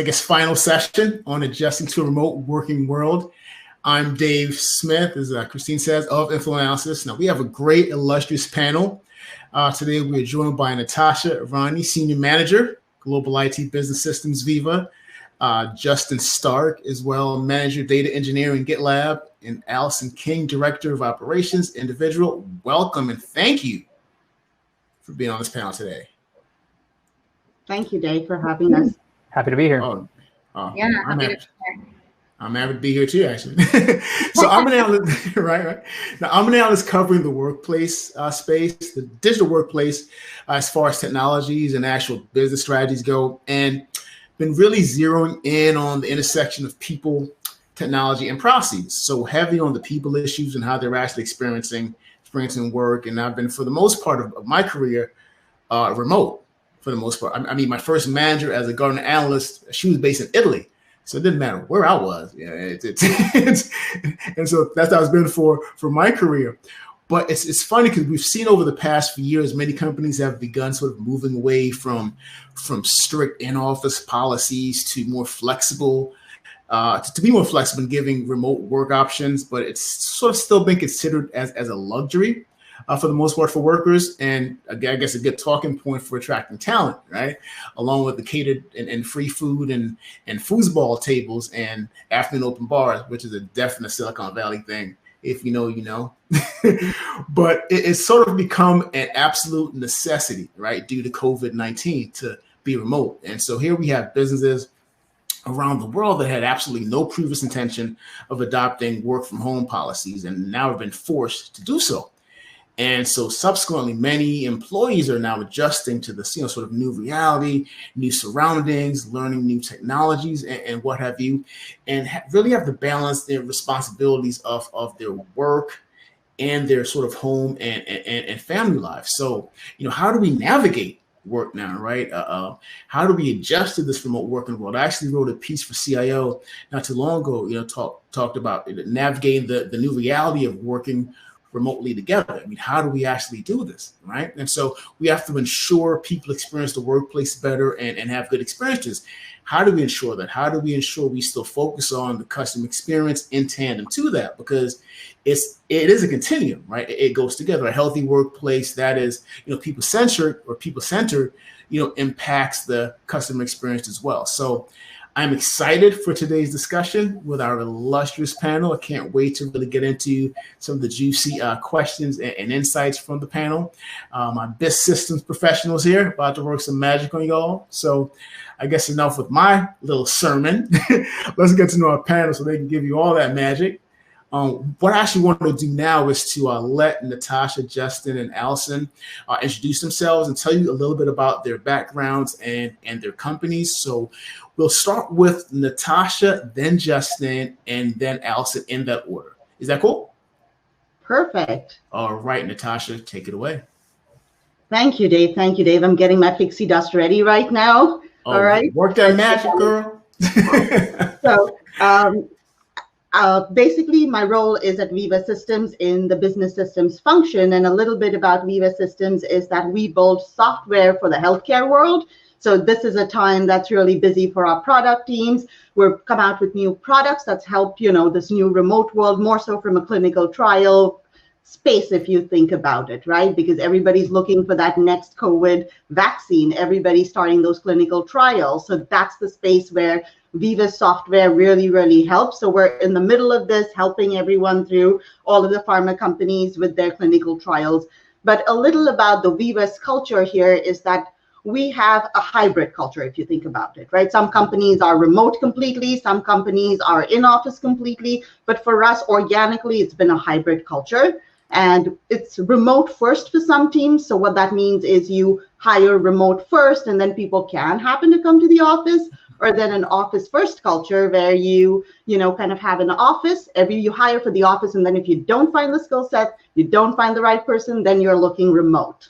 final session on adjusting to a remote working world. I'm Dave Smith, as Christine says, of InfoAnalysis. Now, we have a great, illustrious panel. Today, we are joined by Natasha Irani, Senior Manager, Global IT Business Systems, Viva, Justin Stark, as well, Manager, Data Engineering, GitLab, and Allison King, Director of Operations, Individual. Welcome and thank you for being on this panel today. Thank you, Dave, for having us. Happy to be here. Yeah, I'm happy to be here too, actually. So I'm an analyst, right? Now I'm an analyst covering the workplace space, the digital workplace, as far as technologies and actual business strategies go, and been really zeroing in on the intersection of people, technology, and processes. So heavy on the people issues and how they're actually experiencing work. And I've been, for the most part of my career, remote. For the most part, I mean, my first manager as a Gartner analyst, she was based in Italy, so it didn't matter where I was. Yeah, and so that's how it's been for my career. But it's funny because we've seen over the past few years, many companies have begun sort of moving away from strict in-office policies to more flexible, to be more flexible in giving remote work options. But it's sort of still been considered as a luxury. For the most part for workers, and I guess a good talking point for attracting talent, right? Along with the catered and free food and foosball tables and afternoon open bars, which is a definite Silicon Valley thing. If you know, you know. But it's sort of become an absolute necessity, right? Due to COVID-19 to be remote. And so here we have businesses around the world that had absolutely no previous intention of adopting work from home policies and now have been forced to do so. And so subsequently, many employees are now adjusting to this, sort of new reality, new surroundings, learning new technologies and what have you, and really have to balance their responsibilities of their work and their sort of home and family life. So, how do we navigate work now, right? How do we adjust to this remote working world? I actually wrote a piece for CIO not too long ago, talked about navigating the new reality of working remotely together. I mean, how do we actually do this, right? And so we have to ensure people experience the workplace better and have good experiences. How do we ensure that? How do we ensure we still focus on the customer experience in tandem to that? Because it is a continuum, right? It goes together. A healthy workplace that is, people-centered or people-centered, impacts the customer experience as well. So I'm excited for today's discussion with our illustrious panel. I can't wait to really get into some of the juicy questions and insights from the panel. My BIS systems professionals here about to work some magic on y'all. So I guess enough with my little sermon. Let's get to know our panel so they can give you all that magic. What I actually want to do now is to let Natasha, Justin, and Allison introduce themselves and tell you a little bit about their backgrounds and their companies. So we'll start with Natasha, then Justin, and then Allison in that order. Is that cool? Perfect. All right, Natasha, take it away. Thank you, Dave. Thank you, Dave. I'm getting my pixie dust ready right now. All right. Work that magic, girl. So, basically, my role is at Viva Systems in the business systems function. And a little bit about Viva Systems is that we build software for the healthcare world. So this is a time that's really busy for our product teams. We've come out with new products that's helped, this new remote world, more so from a clinical trial space, if you think about it, right? Because everybody's looking for that next COVID vaccine. Everybody's starting those clinical trials. So that's the space where Viva software really, really helps. So we're in the middle of this, helping everyone through all of the pharma companies with their clinical trials. But a little about the Viva's culture here is that we have a hybrid culture, if you think about it, right? Some companies are remote completely, some companies are in office completely, but for us, organically, it's been a hybrid culture. And it's remote first for some teams. So what that means is you hire remote first, and then people can happen to come to the office, or then an office first culture where you kind of have an office, you hire for the office, and then if you don't find the skill set, you don't find the right person, then you're looking remote.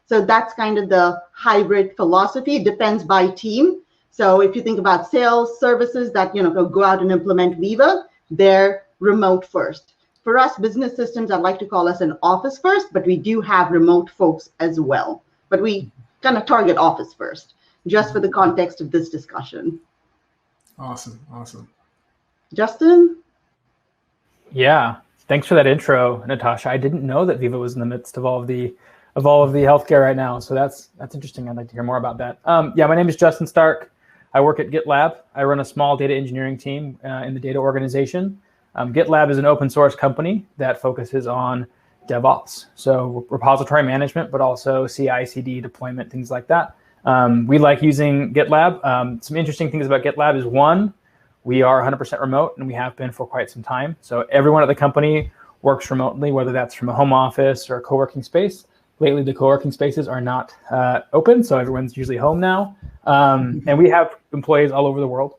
So that's kind of the hybrid philosophy. It depends by team. So if you think about sales services that go out and implement Viva, they're remote first. For us, business systems, I'd like to call us an office first, but we do have remote folks as well. But we kind of target office first, just for the context of this discussion. Awesome. Awesome. Justin? Yeah, thanks for that intro, Natasha. I didn't know that Viva was in the midst of all of the healthcare right now. So that's interesting. I'd like to hear more about that. Yeah, my name is Justin Stark. I work at GitLab. I run a small data engineering team in the data organization. GitLab is an open source company that focuses on DevOps, so repository management, but also CI/CD deployment, things like that. We like using GitLab. Some interesting things about GitLab is one, we are 100% remote, and we have been for quite some time. So everyone at the company works remotely, whether that's from a home office or a co-working space. Lately, the co-working spaces are not open, so everyone's usually home now. And we have employees all over the world.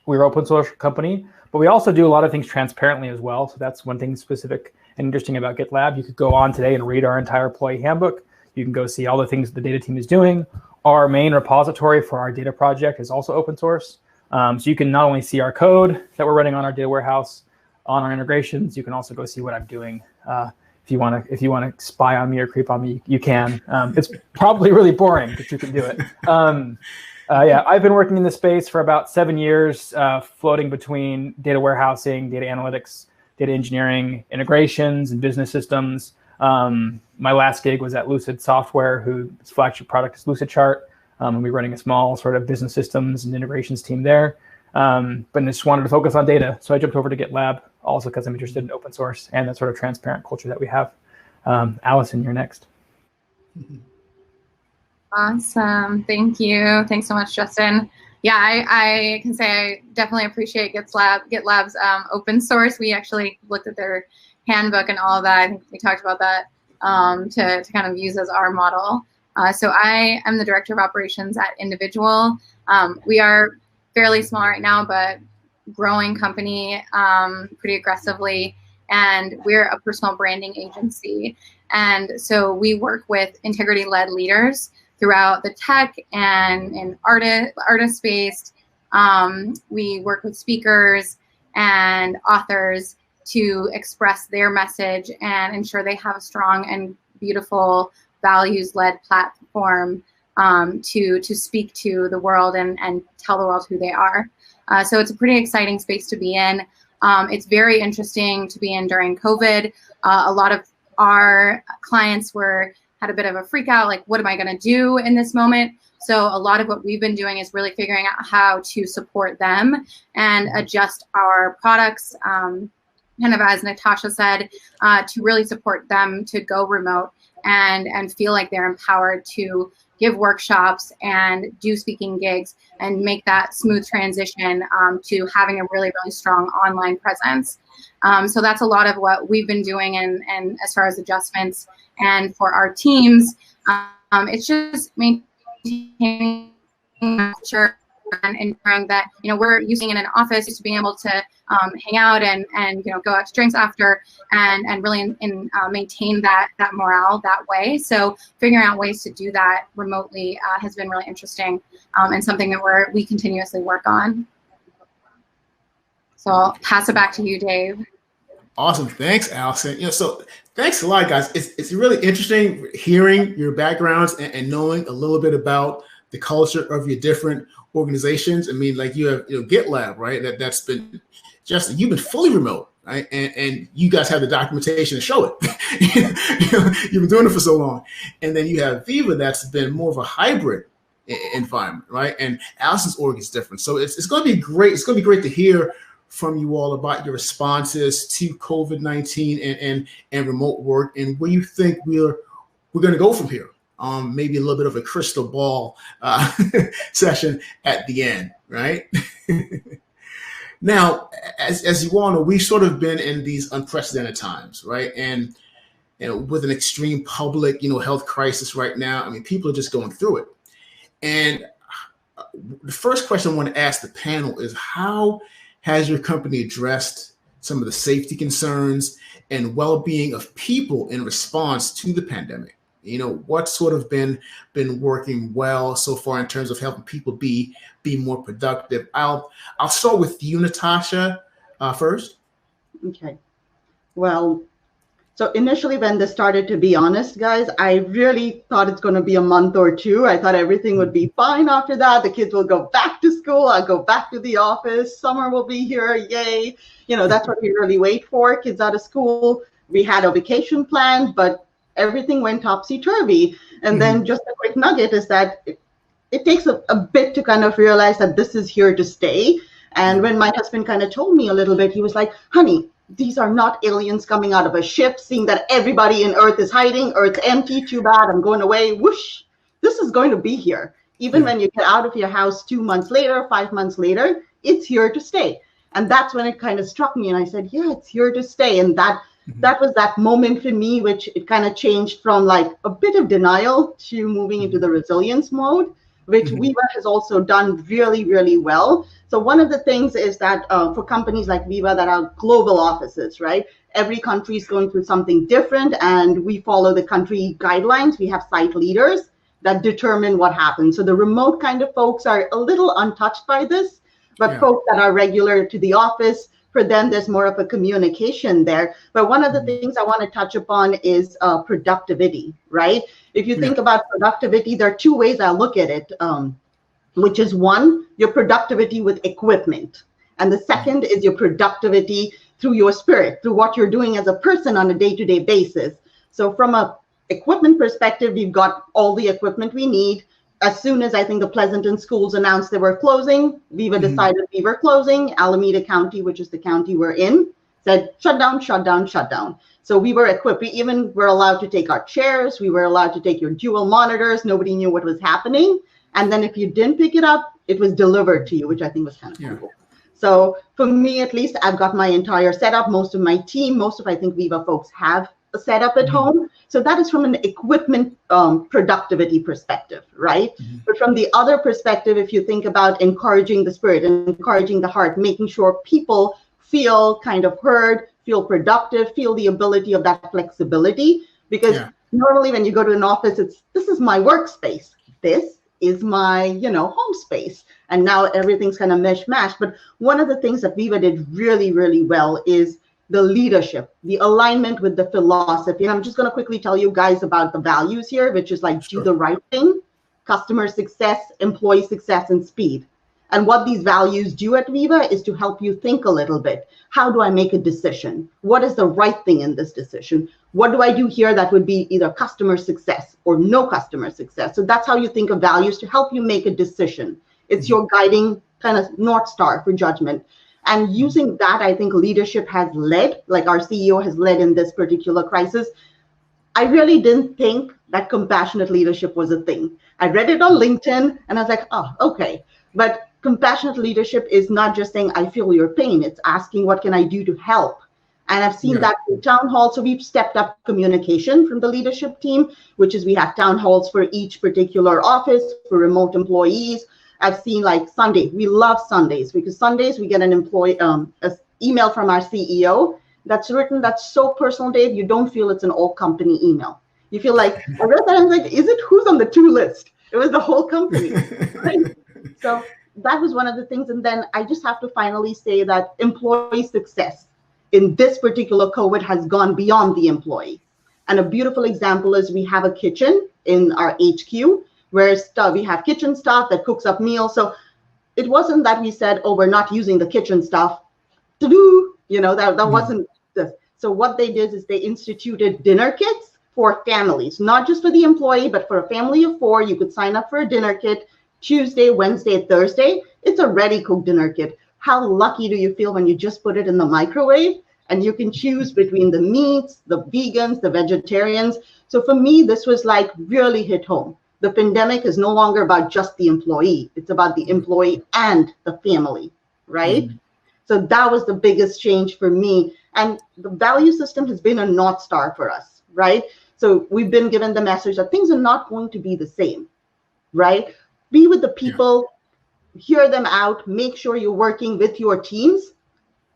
We're an open source company, but we also do a lot of things transparently as well. So that's one thing specific and interesting about GitLab. You could go on today and read our entire employee handbook. You can go see all the things the data team is doing. Our main repository for our data project is also open source. So you can not only see our code that we're running on our data warehouse, on our integrations, you can also go see what I'm doing. If you want to spy on me or creep on me, you can. It's probably really boring, but you can do it. Yeah, I've been working in this space for about 7 years, floating between data warehousing, data analytics, data engineering, integrations, and business systems. My last gig was at Lucid Software, whose flagship product is Lucidchart. And we're running a small sort of business systems and integrations team there. But I just wanted to focus on data. So I jumped over to GitLab, also because I'm interested in open source and that sort of transparent culture that we have. Allison, you're next. Awesome. Thank you. Thanks so much, Justin. Yeah, I can say I definitely appreciate GitLab's open source. We actually looked at their handbook and all of that. I think we talked about that to kind of use as our model. So I am the director of operations at Individual. We are fairly small right now, but growing company pretty aggressively. And we're a personal branding agency. And so we work with integrity-led leaders throughout the tech and artist-based. We work with speakers and authors to express their message and ensure they have a strong and beautiful values-led platform to speak to the world and tell the world who they are. So it's a pretty exciting space to be in. It's very interesting to be in during COVID. A lot of our clients had a bit of a freak out, like, what am I going to do in this moment? So a lot of what we've been doing is really figuring out how to support them and adjust our products, kind of as Natasha said, to really support them to go remote and feel like they're empowered to give workshops and do speaking gigs and make that smooth transition to having a really, really strong online presence. So that's a lot of what we've been doing and as far as adjustments. And for our teams, it's just maintaining culture and ensuring that, we're using in an office to being able to hang out and go out to drinks after and really maintain that morale that way. So figuring out ways to do that remotely has been really interesting and something that we continuously work on. So I'll pass it back to you, Dave. Awesome. Thanks, Allison. So thanks a lot, guys. It's really interesting hearing your backgrounds and knowing a little bit about the culture of your different organizations. I mean, like you have GitLab, right? That's been Justin, you've been fully remote, right? And you guys have the documentation to show it. You've been doing it for so long. And then you have Viva that's been more of a hybrid environment, right? And Allison's org is different. So it's going to be great. It's going to be great to hear from you all about your responses to COVID-19 and remote work and where you think we're going to go from here. Maybe a little bit of a crystal ball session at the end, right? Now, as you all know, we've sort of been in these unprecedented times, right? And with an extreme public, health crisis right now, I mean, people are just going through it. And the first question I want to ask the panel is, how has your company addressed some of the safety concerns and well-being of people in response to the pandemic? What's sort of been working well so far in terms of helping people be more productive? I'll start with you, Natasha, first. Okay. Well, So initially, when this started, to be honest, guys, I really thought it's going to be a month or two. I thought everything would be fine after that. The kids will go back to school. I'll go back to the office. Summer will be here. Yay. That's what we really wait for. Kids out of school. We had a vacation planned, but everything went topsy-turvy. And then just a quick nugget is that it takes a bit to kind of realize that this is here to stay. And when my husband kind of told me a little bit, he was like, honey, these are not aliens coming out of a ship, seeing that everybody in Earth is hiding. Earth's empty. Too bad. I'm going away. Whoosh. This is going to be here. Even when you get out of your house 2 months later, 5 months later, it's here to stay. And that's when it kind of struck me. And I said, yeah, it's here to stay. And that was that moment for me, which it kind of changed from like a bit of denial to moving into the resilience mode, which Viva has also done really, really well. So one of the things is that for companies like Viva that are global offices, right? Every country is going through something different, and we follow the country guidelines. We have site leaders that determine what happens. So the remote kind of folks are a little untouched by this, but folks that are regular to the office, for them, there's more of a communication there. But one of the things I want to touch upon is productivity, right? If you think about productivity, there are two ways I look at it. Which is one, your productivity with equipment. And the second is your productivity through your spirit, through what you're doing as a person on a day-to-day basis. So from a equipment perspective, we've got all the equipment we need. As soon as I think the Pleasanton schools announced they were closing, Viva decided we were closing. Alameda County, which is the county we're in, said shut down, shut down, shut down. So we were equipped. We even were allowed to take our chairs. We were allowed to take your dual monitors. Nobody knew what was happening. And then if you didn't pick it up, it was delivered to you, which I think was kind of cool. So for me, at least, I've got my entire setup. Most of my team, I think Viva folks have a setup at home. So that is from an equipment productivity perspective, right? But from the other perspective, if you think about encouraging the spirit and encouraging the heart, making sure people feel kind of heard, feel productive, feel the ability of that flexibility. Because normally when you go to an office, this is my workspace. This is my, home space. And now everything's kind of mishmash. But one of the things that Viva did really, really well is the leadership, the alignment with the philosophy. And I'm just going to quickly tell you guys about the values here, which is like do the right thing, customer success, employee success, and speed. And what these values do at Viva is to help you think a little bit. How do I make a decision? What is the right thing in this decision? What do I do here that would be either customer success or no customer success? So that's how you think of values to help you make a decision. It's your guiding kind of North Star for judgment. And using that, I think leadership has led, like our CEO has led in this particular crisis. I really didn't think that compassionate leadership was a thing. I read it on LinkedIn and I was like, oh, okay. But compassionate leadership is not just saying, I feel your pain. It's asking, what can I do to help? And I've seen that in town hall. So we've stepped up communication from the leadership team, which is we have town halls for each particular office for remote employees. I've seen like Sunday. We love Sundays because Sundays we get an email from our CEO that's written, that's so personal, Dave. You don't feel it's an all company email. You feel like, I read that and I was like, is it who's on the to list? It was the whole company. Right? So that was one of the things. And then I just have to finally say that employee success in this particular COVID has gone beyond the employee. And a beautiful example is we have a kitchen in our HQ where we have kitchen staff that cooks up meals. So it wasn't that we said, oh, we're not using the kitchen staff to do, that wasn't this. So what they did is they instituted dinner kits for families, not just for the employee, but for a family of 4, you could sign up for a dinner kit Tuesday, Wednesday, Thursday. It's a ready cooked dinner kit. How lucky do you feel when you just put it in the microwave and you can choose between the meats, the vegans, the vegetarians? So for me, this was like really hit home. The pandemic is no longer about just the employee. It's about the employee and the family, right? So that was the biggest change for me. And the value system has been a North Star for us, right? So we've been given the message that things are not going to be the same, right? Be with the people, hear them out, make sure you're working with your teams,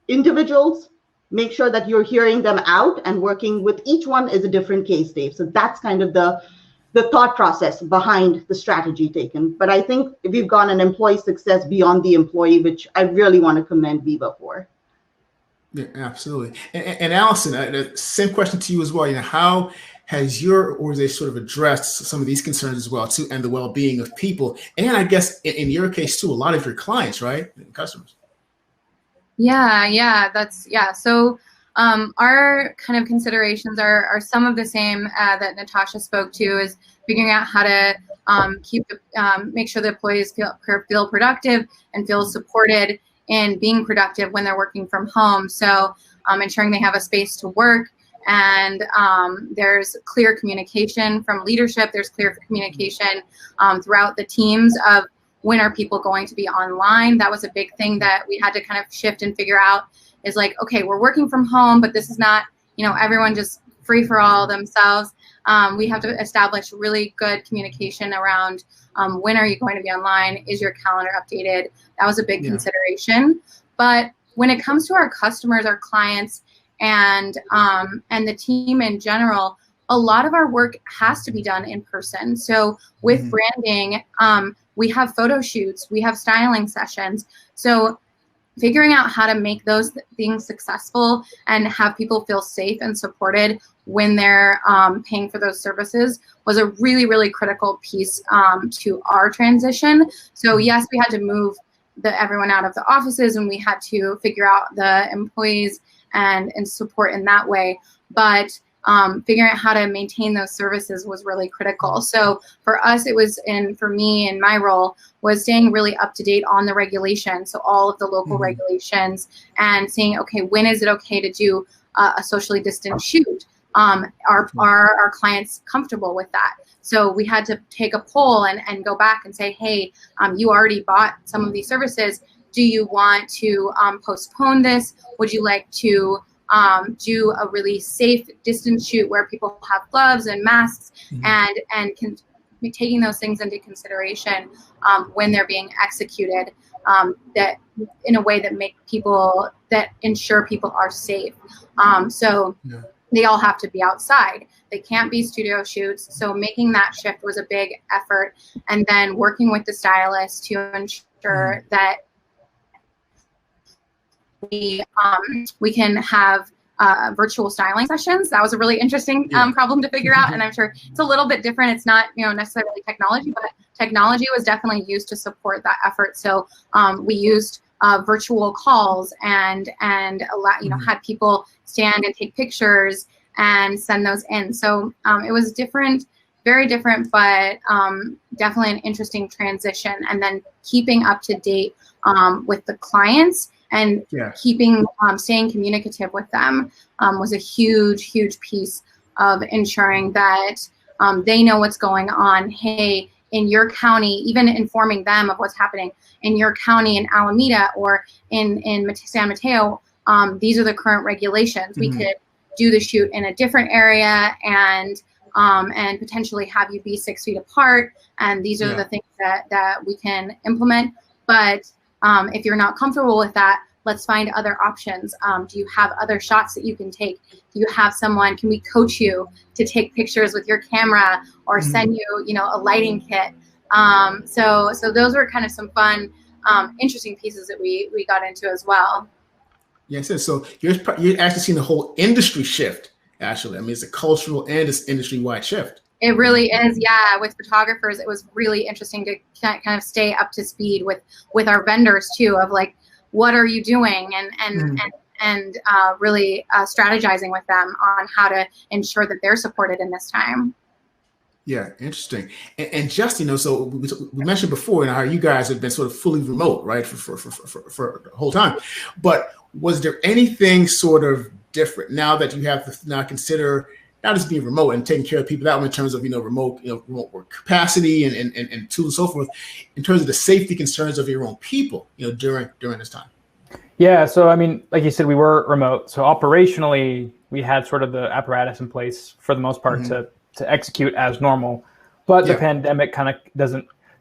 individuals, make sure that you're hearing them out and working with each one is a different case, Dave. So that's kind of the thought process behind the strategy taken. But I think we've gone an employee success beyond the employee, which I really want to commend Viva for. Yeah, absolutely. And Allison, same question to you as well. How has your organization sort of addressed some of these concerns as well too, and the well-being of people, and I guess in your case too, a lot of your clients, right, and customers. Yeah. So our kind of considerations are some of the same that Natasha spoke to, is figuring out how to make sure the employees feel productive and feel supported in being productive when they're working from home. So ensuring they have a space to work, and there's clear communication from leadership. There's clear communication throughout the teams of when are people going to be online. That was a big thing that we had to kind of shift and figure out, is like, okay, we're working from home, but this is not, everyone just free for all themselves. We have to establish really good communication around when are you going to be online? Is your calendar updated? That was a big consideration. But when it comes to our customers, our clients, and the team in general, a lot of our work has to be done in person. So with branding, we have photo shoots, we have styling sessions. So figuring out how to make those things successful and have people feel safe and supported when they're paying for those services was a really, really critical piece to our transition. So yes, we had to move everyone out of the offices, and we had to figure out the employees and support in that way. But figuring out how to maintain those services was really critical. So for us, it was, and for me and my role was staying really up to date on the regulations. So all of the local regulations, and saying, okay, when is it okay to do a socially distant shoot? Are our clients comfortable with that? So we had to take a poll and go back and say, hey, you already bought some of these services. Do you want to postpone this? Would you like to do a really safe distance shoot where people have gloves and masks, and can be taking those things into consideration when they're being executed, that in a way that ensure people are safe. They all have to be outside. They can't be studio shoots. So making that shift was a big effort, and then working with the stylist to ensure that we can have virtual styling sessions. That was a really interesting problem to figure out, and I'm sure it's a little bit different. It's not necessarily technology, but technology was definitely used to support that effort. So we used virtual calls and had people stand and take pictures and send those in. So it was different, very different, but definitely an interesting transition. And then keeping up to date with the clients and staying communicative with them was a huge piece of ensuring that they know what's going on. Hey, in your county, even informing them of what's happening in your county, in Alameda or in San Mateo, these are the current regulations. We could do the shoot in a different area and potentially have you be 6 feet apart. And these are the things that we can implement. But if you're not comfortable with that, let's find other options. Do you have other shots that you can take? Do you have someone, can we coach you to take pictures with your camera or send you, a lighting kit? So those were kind of some fun, interesting pieces that we got into as well. Yes, so you're actually seeing the whole industry shift, actually. I mean, it's a cultural and it's industry-wide shift. It really is, yeah. With photographers, it was really interesting to kind of stay up to speed with our vendors too, of like, what are you doing, and really strategizing with them on how to ensure that they're supported in this time. Yeah, interesting. And Justin, so we mentioned before, how you guys have been sort of fully remote, right, for the whole time. But was there anything sort of different now that you have to now consider not just being remote and taking care of people that way in terms of remote work capacity and tools and so forth, in terms of the safety concerns of your own people, during this time? Yeah, so I mean, like you said, we were remote. So operationally, we had sort of the apparatus in place for the most part to execute as normal. But the pandemic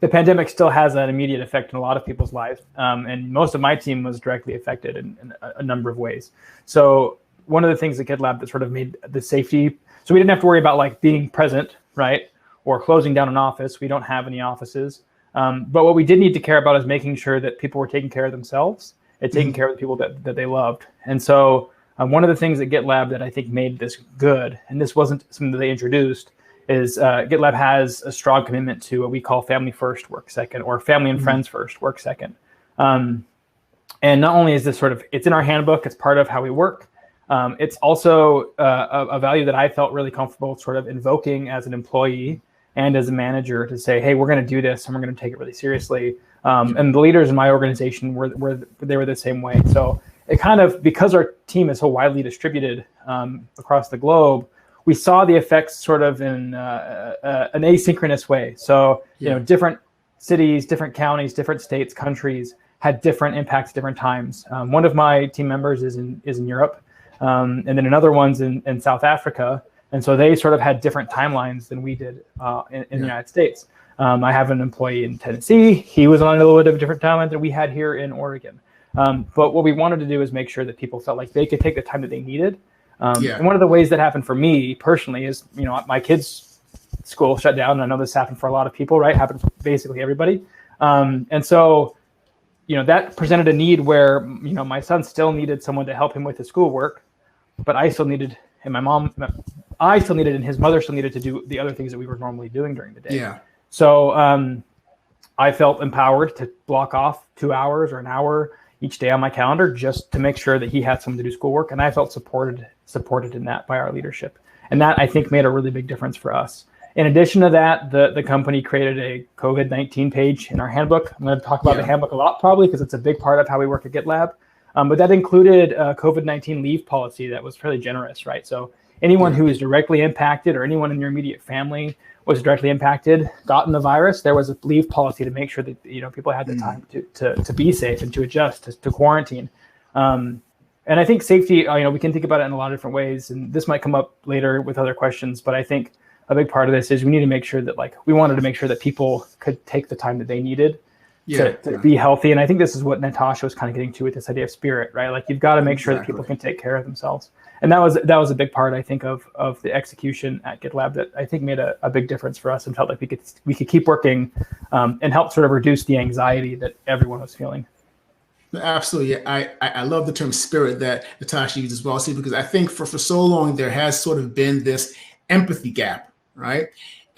the pandemic still has an immediate effect in a lot of people's lives. And most of my team was directly affected in a number of ways. So one of the things at GitLab that sort of made the safety, so we didn't have to worry about like being present, right? Or closing down an office. We don't have any offices. But what we did need to care about is making sure that people were taking care of themselves and taking care of the people that they loved. And so One of the things at GitLab that I think made this good, and this wasn't something that they introduced, is GitLab has a strong commitment to what we call family first, work second, or family and friends first, work second. And not only is this sort of, it's in our handbook, it's part of how we work. It's also a value that I felt really comfortable sort of invoking as an employee and as a manager to say, hey, we're going to do this and we're going to take it really seriously. And the leaders in my organization were the same way. So it kind of, because our team is so widely distributed across the globe, we saw the effects sort of in an asynchronous way. So, you know, different cities, different counties, different states, countries had different impacts at different times. One of my team members is in Europe, and then another one's in South Africa. And so they sort of had different timelines than we did in the United States. I have an employee in Tennessee. He was on a little bit of a different timeline than we had here in Oregon. But what we wanted to do is make sure that people felt like they could take the time that they needed. And one of the ways that happened for me personally is, you know, my kids' school shut down. And I know this happened for a lot of people, right? Happened for basically everybody. And so, you know, that presented a need where, you know, my son still needed someone to help him with his schoolwork, but I still needed, and I still needed, and his mother still needed to do the other things that we were normally doing during the day. Yeah. So I felt empowered to block off 2 hours or an hour each day on my calendar just to make sure that he had someone to do schoolwork. And I felt supported in that by our leadership. And that, I think, made a really big difference for us. In addition to that, the company created a COVID-19 page in our handbook. I'm going to talk about the handbook a lot, probably, because it's a big part of how we work at GitLab. But that included a COVID-19 leave policy that was fairly generous, right? So anyone who is directly impacted or anyone in your immediate family was directly impacted, gotten the virus, there was a leave policy to make sure that, you know, people had the time to be safe and to adjust to quarantine. And I think safety, you know, we can think about it in a lot of different ways, and this might come up later with other questions, but I think a big part of this is we need to make sure that, like, we wanted to make sure that people could take the time that they needed to be healthy. And I think this is what Natasha was kind of getting to with this idea of spirit, right? Like, you've got to make sure that people can take care of themselves. And that was a big part, I think, of the execution at GitLab that I think made a big difference for us and felt like we could keep working and help sort of reduce the anxiety that everyone was feeling. Absolutely. I love the term spirit that Natasha used as well, see, because I think for so long there has sort of been this empathy gap, right?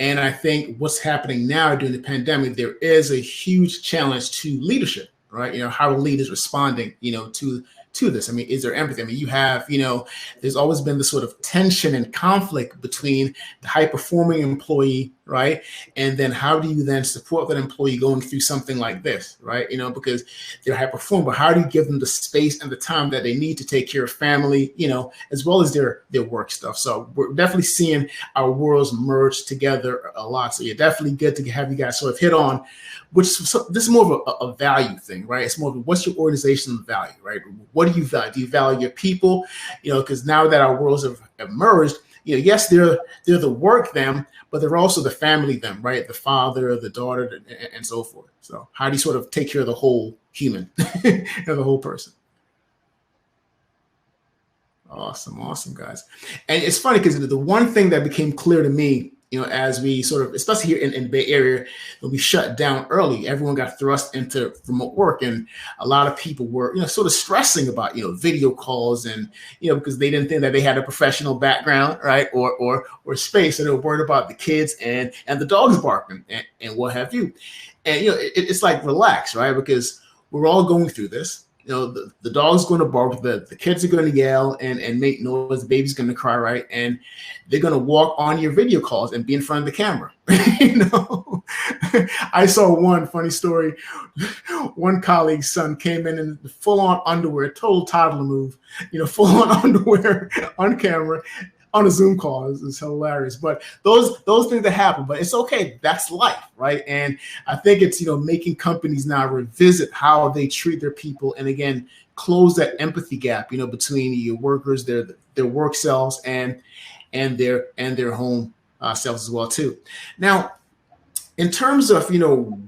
And I think what's happening now during the pandemic, there is a huge challenge to leadership, right? You know, how are leaders responding, you know, to this? I mean, is there empathy? I mean, you have, you know, there's always been this sort of tension and conflict between the high-performing employee, right? And then how do you then support that employee going through something like this, right? You know, because they're high-performing, but how do you give them the space and the time that they need to take care of family, you know, as well as their work stuff? So we're definitely seeing our worlds merge together a lot. So you're definitely good to have you guys sort of hit on, this is more of a value thing, right? It's more of what's your organizational value, right? What do you value? Do you value your people? You know, because now that our worlds have merged, you know, yes, they're the work them, but they're also the family them, right? The father, the daughter, and so forth. So how do you sort of take care of the whole human and the whole person? Awesome, guys. And it's funny because the one thing that became clear to me, you know, as we sort of, especially here in the Bay Area, when we shut down early, everyone got thrust into remote work, and a lot of people were, you know, sort of stressing about, you know, video calls, and, you know, because they didn't think that they had a professional background, right, or space, and they were worried about the kids and the dogs barking and what have you. And, you know, it's like, relax, right, because we're all going through this. You know, the dog's going to bark, the kids are going to yell and make noise, the baby's going to cry, right? And they're going to walk on your video calls and be in front of the camera. You know, I saw one funny story. One colleague's son came in full-on underwear, total toddler move, you know, full-on underwear on camera on a Zoom call. It's hilarious. But those things that happen, but it's okay. That's life, right? And I think it's, you know, making companies now revisit how they treat their people, and again, close that empathy gap, you know, between your workers, their work selves and their home selves as well too. Now, in terms of, you know,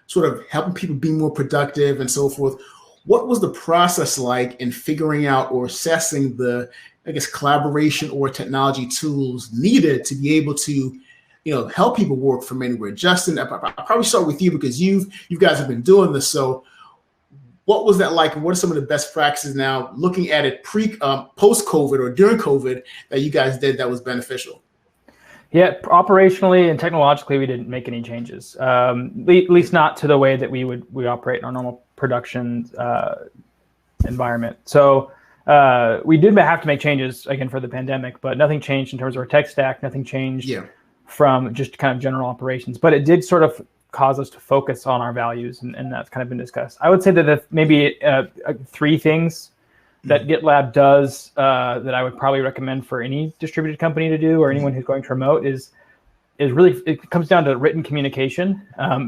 sort of helping people be more productive and so forth, what was the process like in figuring out or assessing the, I guess, collaboration or technology tools needed to be able to, you know, help people work from anywhere? Justin, I'll probably start with you because you guys have been doing this. So what was that like? What are some of the best practices now, looking at it post-COVID or during COVID, that you guys did that was beneficial? Yeah, operationally and technologically, we didn't make any changes, at least not to the way that we operate in our normal production environment. So we did have to make changes again for the pandemic, but nothing changed in terms of our tech stack. Nothing changed from just kind of general operations, but it did sort of cause us to focus on our values, and that's kind of been discussed. I would say that maybe 3 things that GitLab does that I would probably recommend for any distributed company to do, or anyone who's going to remote, is really, it comes down to written communication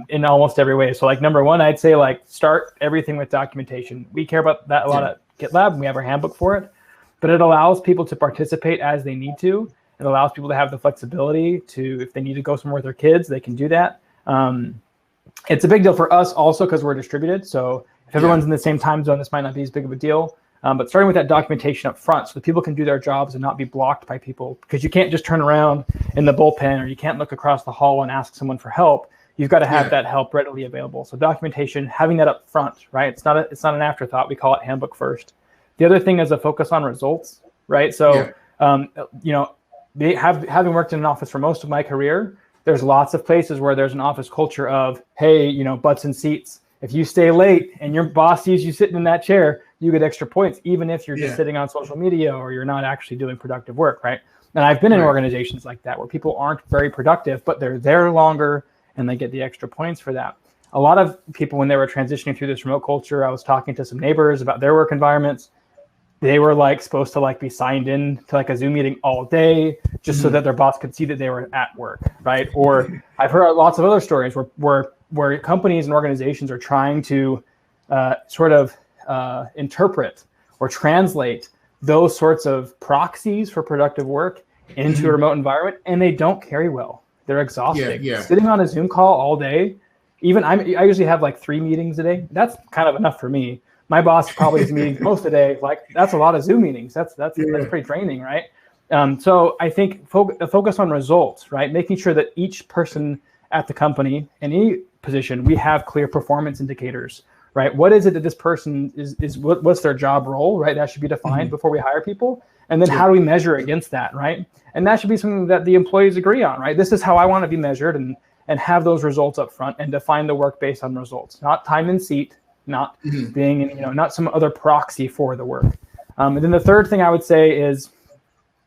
in almost every way. So like number 1, I'd say like start everything with documentation. We care about that a lot at GitLab, and we have our handbook for it, but it allows people to participate as they need to. It allows people to have the flexibility to, if they need to go somewhere with their kids, they can do that. It's a big deal for us also because we're distributed. So if everyone's in the same time zone, this might not be as big of a deal. But starting with that documentation up front so that people can do their jobs and not be blocked by people, because you can't just turn around in the bullpen, or you can't look across the hall and ask someone for help. You've got to have that help readily available. So documentation, having that up front, right? It's not an afterthought. We call it handbook first. The other thing is a focus on results, right? So, having worked in an office for most of my career, there's lots of places where there's an office culture of, hey, butts and seats. If you stay late and your boss sees you sitting in that chair, you get extra points, even if you're just sitting on social media or you're not actually doing productive work, right? And I've been in organizations like that where people aren't very productive, but they're there longer and they get the extra points for that. A lot of people, when they were transitioning through this remote culture, I was talking to some neighbors about their work environments. They were supposed to be signed in to a Zoom meeting all day just so that their boss could see that they were at work, right? Or I've heard lots of other stories where companies and organizations are trying to interpret or translate those sorts of proxies for productive work into a remote environment, and they don't carry well. They're exhausting. Sitting on a Zoom call all day, I usually have 3 meetings a day. That's kind of enough for me. My boss probably has meetings most of the day. That's a lot of Zoom meetings. That's pretty draining, right? So I think focus on results, right? Making sure that each person at the company, in any position, we have clear performance indicators, right? What is it that this person what's their job role, right? That should be defined before we hire people. And then how do we measure against that, right? And that should be something that the employees agree on, right? This is how I want to be measured, and have those results up front and define the work based on results, not time and seat, not being, not some other proxy for the work. And then the third thing I would say is,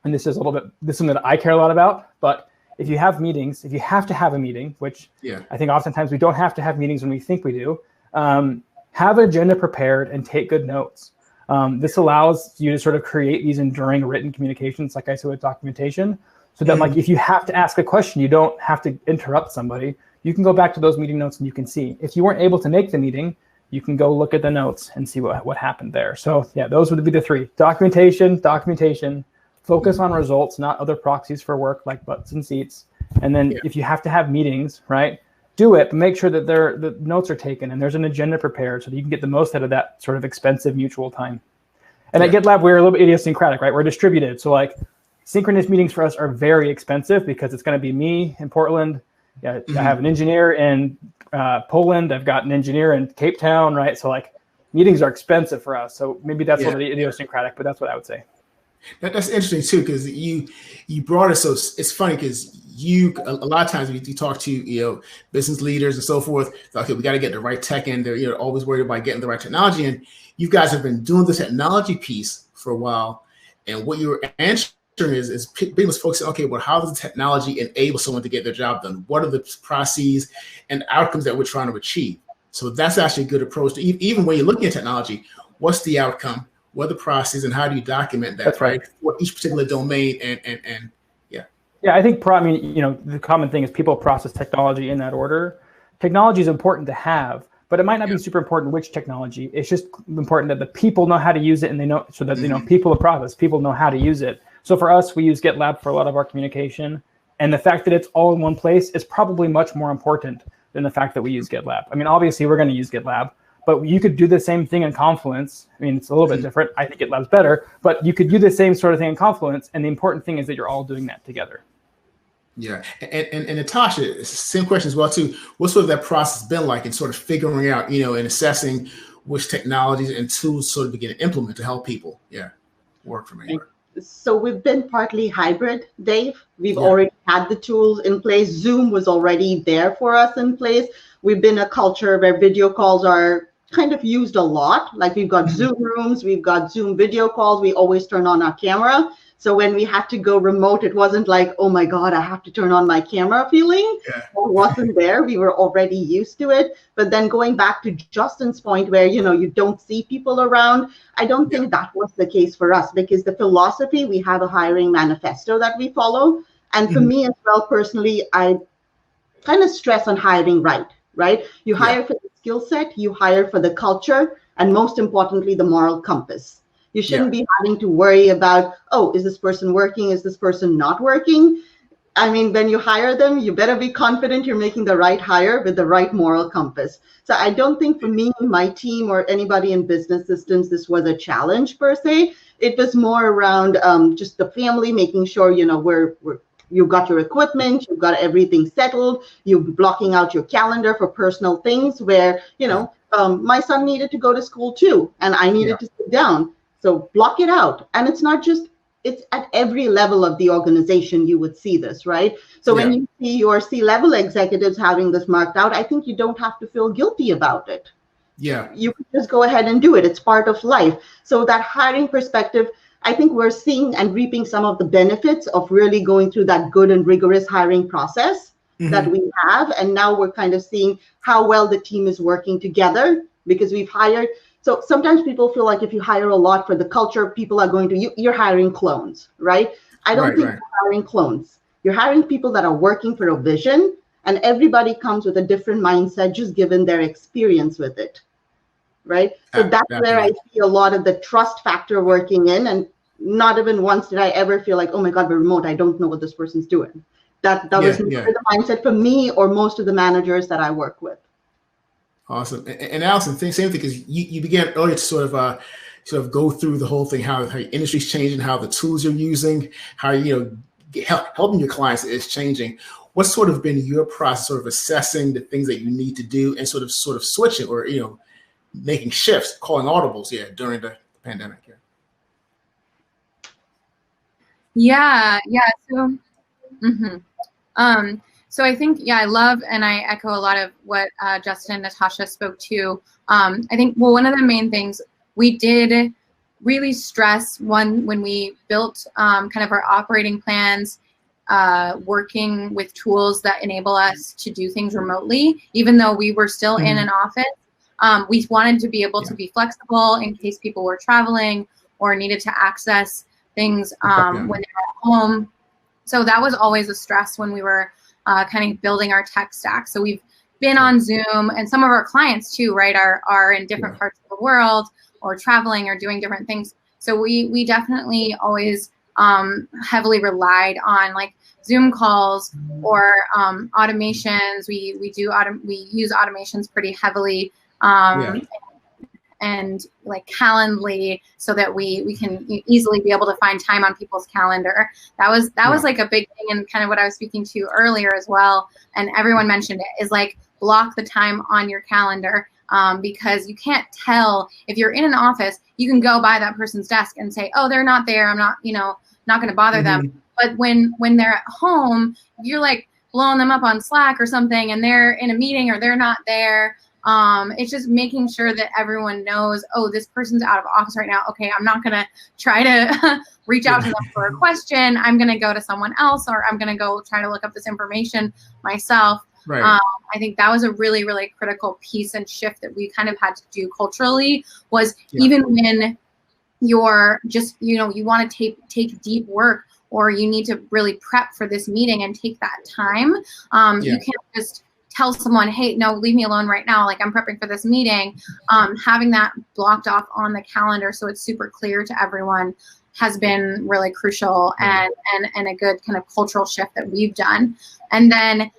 and this is something that I care a lot about, but if you have meetings, if you have to have a meeting, which I think oftentimes we don't have to have meetings when we think we do, have an agenda prepared and take good notes. This allows you to sort of create these enduring written communications, like I said, with documentation, so that if you have to ask a question, you don't have to interrupt somebody. You can go back to those meeting notes and you can see. If you weren't able to make the meeting, you can go look at the notes and see what happened there. So those would be the 3: documentation, focus on results, not other proxies for work like butts and seats. And then if you have to have meetings, right, do it, but make sure that the notes are taken and there's an agenda prepared so that you can get the most out of that sort of expensive mutual time. And at GitLab, we're a little bit idiosyncratic, right? We're distributed. So synchronous meetings for us are very expensive because it's going to be me in Portland. I have an engineer in Poland. I've got an engineer in Cape Town, right? So meetings are expensive for us. So maybe that's a little idiosyncratic, but that's what I would say. That's interesting too, because you brought it. So it's funny because a lot of times when you talk to business leaders and so forth, okay, we got to get the right tech in. They're always worried about getting the right technology. And you guys have been doing the technology piece for a while. And what you were answering is pretty much focusing, okay, well, how does the technology enable someone to get their job done? What are the processes and outcomes that we're trying to achieve? So that's actually a good approach to even when you're looking at technology, what's the outcome? What are the processes and how do you document that? That's right. For each particular domain and I think the common thing is people process technology in that order. Technology is important to have, but it might not be super important which technology. It's just important that the people know how to use it, and they know, so that people of process, people know how to use it. So for us, we use GitLab for a lot of our communication, and the fact that it's all in one place is probably much more important than the fact that we use GitLab. I mean, obviously we're going to use GitLab, but you could do the same thing in Confluence. I mean, it's a little bit different. I think GitLab's better, but you could do the same sort of thing in Confluence. And the important thing is that you're all doing that together. Yeah. And Natasha, same question as well, too. What's sort of that process been like in sort of figuring out, and assessing which technologies and tools sort of begin to implement to help people, work from anywhere? So we've been partly hybrid, Dave. We've Yeah. already had the tools in place. Zoom was already there for us in place. We've been a culture where video calls are kind of used a lot. Like we've got Zoom rooms, we've got Zoom video calls. We always turn on our camera. So when we had to go remote, it wasn't like, oh my God, I have to turn on my camera feeling. Yeah. It wasn't there. We were already used to it. But then going back to Justin's point where, you don't see people around, I don't think that was the case for us, because the philosophy, we have a hiring manifesto that we follow. And for me as well, personally, I kind of stress on hiring right? You hire for the skill set, you hire for the culture, and most importantly, the moral compass. You shouldn't be having to worry about, oh, is this person working? Is this person not working? I mean, when you hire them, you better be confident you're making the right hire with the right moral compass. So I don't think for me, my team, or anybody in business systems, this was a challenge per se. It was more around just the family, making sure, you've got your equipment, you've got everything settled, you're blocking out your calendar for personal things where, my son needed to go to school too, and I needed to sit down. So block it out. And it's not just, it's at every level of the organization you would see this, right? So when you see your C-level executives having this marked out, I think you don't have to feel guilty about it. Yeah. You can just go ahead and do it. It's part of life. So that hiring perspective, I think we're seeing and reaping some of the benefits of really going through that good and rigorous hiring process that we have. And now we're kind of seeing how well the team is working together, because we've hired. So sometimes people feel like if you hire a lot for the culture, people are going to, you're hiring clones, right? I don't think you're hiring clones. You're hiring people that are working for a vision, and everybody comes with a different mindset, just given their experience with it, right? So that's where I see a lot of the trust factor working in, and not even once did I ever feel like, oh my God, we're remote, I don't know what this person's doing. That was never the mindset for me or most of the managers that I work with. Awesome. And Allison, same thing, because you began earlier to sort of go through the whole thing, how your industry's changing, how the tools you're using, how helping your clients is changing. What's sort of been your process, sort of assessing the things that you need to do and sort of switching or making shifts, calling audibles during the pandemic? So I think, I love, and I echo a lot of what Justin and Natasha spoke to. I think, one of the main things we did really stress when we built kind of our operating plans, working with tools that enable us to do things remotely, even though we were still in an office. We wanted to be able to be flexible in case people were traveling or needed to access things when they were at home. So that was always a stress when we were kind of building our tech stack. So we've been on Zoom, and some of our clients too, right, are in different parts of the world or traveling or doing different things. So we definitely always heavily relied on like Zoom calls or automations. We use automations pretty heavily. And like Calendly, so that we can easily be able to find time on people's calendar. That was like a big thing, and kind of what I was speaking to earlier as well. And everyone mentioned it, is like block the time on your calendar, because you can't tell if you're in an office. You can go by that person's desk and say, oh, they're not there, I'm not not going to bother them. But when they're at home, you're like blowing them up on Slack or something, and they're in a meeting or they're not there. It's just making sure that everyone knows, oh, this person's out of office right now. Okay, I'm not going to try to reach out to them for a question. I'm going to go to someone else, or I'm going to go try to look up this information myself. Right. I think that was a really, really critical piece and shift that we kind of had to do culturally, was even when you're just, you want to take deep work, or you need to really prep for this meeting and take that time. You can't just tell someone, hey, no, leave me alone right now. Like, I'm prepping for this meeting. Having that blocked off on the calendar so it's super clear to everyone has been really crucial, and a good kind of cultural shift that we've done. And then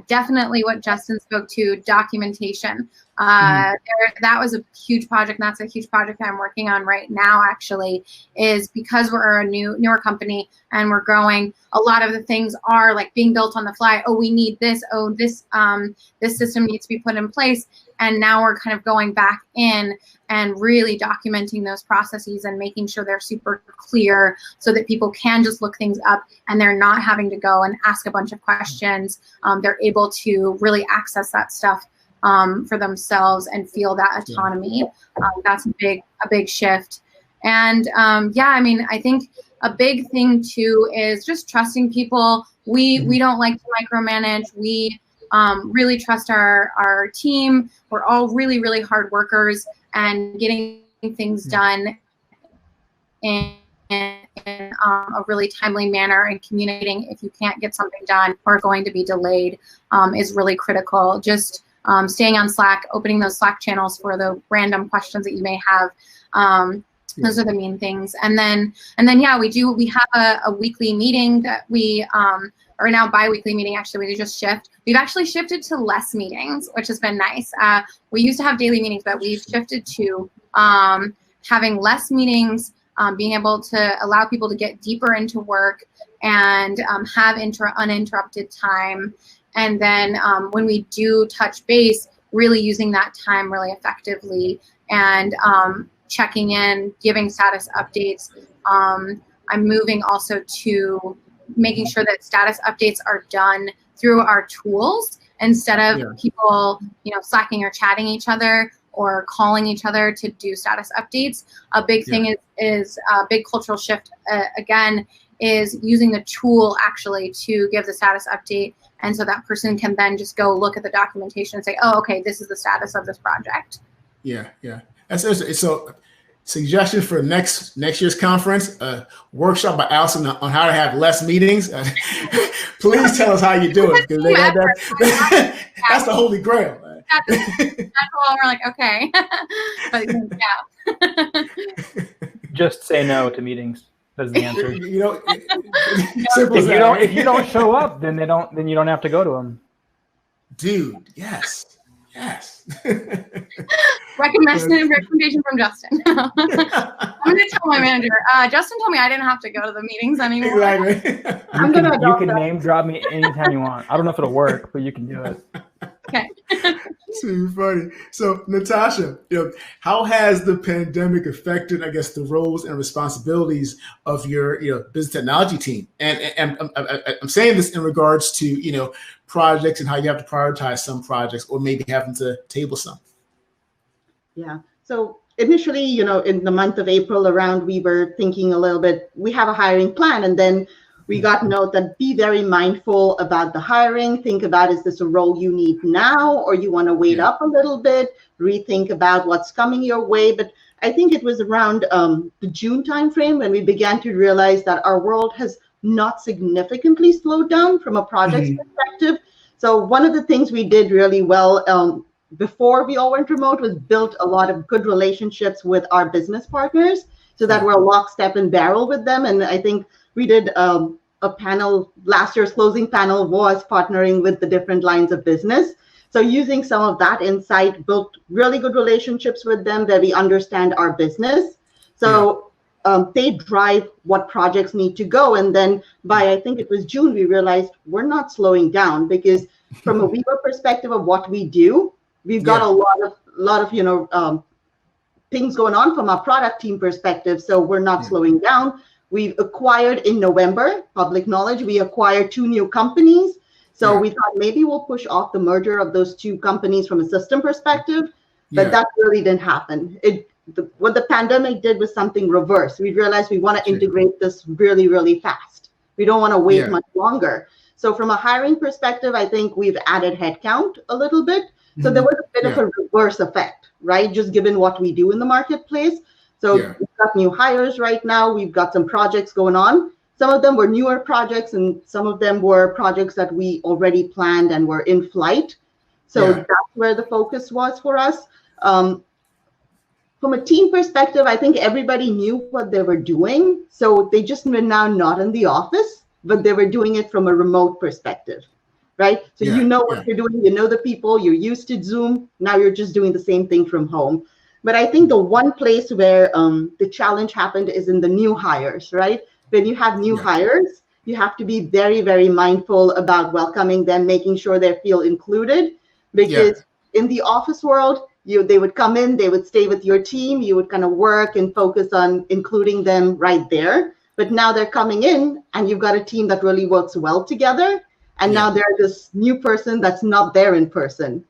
definitely what Justin spoke to, documentation. That was a huge project, and that's a huge project I'm working on right now, actually, is because we're a newer company and we're growing, a lot of the things are like being built on the fly. Oh, we need this. Oh, this system needs to be put in place. And now we're kind of going back in and really documenting those processes and making sure they're super clear so that people can just look things up and they're not having to go and ask a bunch of questions. They're able to really access that stuff for themselves and feel that autonomy. That's a big shift. And I think a big thing too is just trusting people. We don't like to micromanage. We really trust our team. We're all really, really hard workers, and getting things done in a really timely manner and communicating if you can't get something done or going to be delayed is really critical. Just staying on Slack, opening those Slack channels for the random questions that you may have. Those are the main things. And then we have a weekly meeting that we or now bi-weekly meeting, actually. We've actually shifted to less meetings, which has been nice. We used to have daily meetings, but we've shifted to having less meetings, being able to allow people to get deeper into work and have uninterrupted time. And then when we do touch base, really using that time really effectively and checking in, giving status updates. I'm moving also to making sure that status updates are done through our tools instead of people, slacking or chatting each other or calling each other to do status updates. A big thing is a big cultural shift, again, is using the tool actually to give the status update. And so that person can then just go look at the documentation and say, oh, okay, this is the status of this project. Yeah. So suggestion for next year's conference, workshop by Allison on how to have less meetings. Please tell us how you do it, because that's the holy grail. That's all we're like, okay. But Just say no to meetings. That's the answer. If you don't show up, then you don't have to go to them. Dude, yes. Recommendation from Justin. I'm gonna tell my manager. Justin told me I didn't have to go to the meetings anymore. Exactly. You can name drop me anytime you want. I don't know if it'll work, but you can do it. Okay. Too funny. So, Natasha, how has the pandemic affected, I guess, the roles and responsibilities of your, business technology team? And I'm saying this in regards to, projects and how you have to prioritize some projects or maybe having to table some. Yeah. So initially, in the month of April around, we were thinking a little bit, we have a hiring plan, and then we got note that be very mindful about the hiring. Think about, is this a role you need now, or you want to wait up a little bit, rethink about what's coming your way. But I think it was around the June timeframe when we began to realize that our world has not significantly slowed down from a project perspective. So one of the things we did really well before we all went remote was built a lot of good relationships with our business partners so that we're lockstep and barrel with them. And I think we did a panel, last year's closing panel was partnering with the different lines of business. So using some of that insight, built really good relationships with them that we understand our business. So they drive what projects need to go. And then by, I think it was June, we realized we're not slowing down, because from a Weaver perspective of what we do, we've got a lot of things going on from our product team perspective. So we're not slowing down. We've acquired in November, public knowledge, we acquired 2 new companies. So we thought maybe we'll push off the merger of those 2 companies from a system perspective, but that really didn't happen. What the pandemic did was something reverse. We realized we want to integrate this really, really fast. We don't want to wait much longer. So from a hiring perspective, I think we've added headcount a little bit. So there was a bit of a reverse effect, right? Just given what we do in the marketplace. So we've got new hires right now. We've got some projects going on. Some of them were newer projects, and some of them were projects that we already planned and were in flight. So that's where the focus was for us. From a team perspective, I think everybody knew what they were doing. So they just were now not in the office, but they were doing it from a remote perspective. right? So Yeah, you know what yeah, you're doing, you know the people, you're used to Zoom. Now you're just doing the same thing from home. But I think the one place where the challenge happened is in the new hires, right? When you have new yeah, hires, you have to be very, very mindful about welcoming them, making sure they feel included. yeah, Because in the office world, they would come in, they would stay with your team, you would kind of work and focus on including them right there. But now they're coming in and you've got a team that really works well together. And yeah, now they're this new person that's not there in person.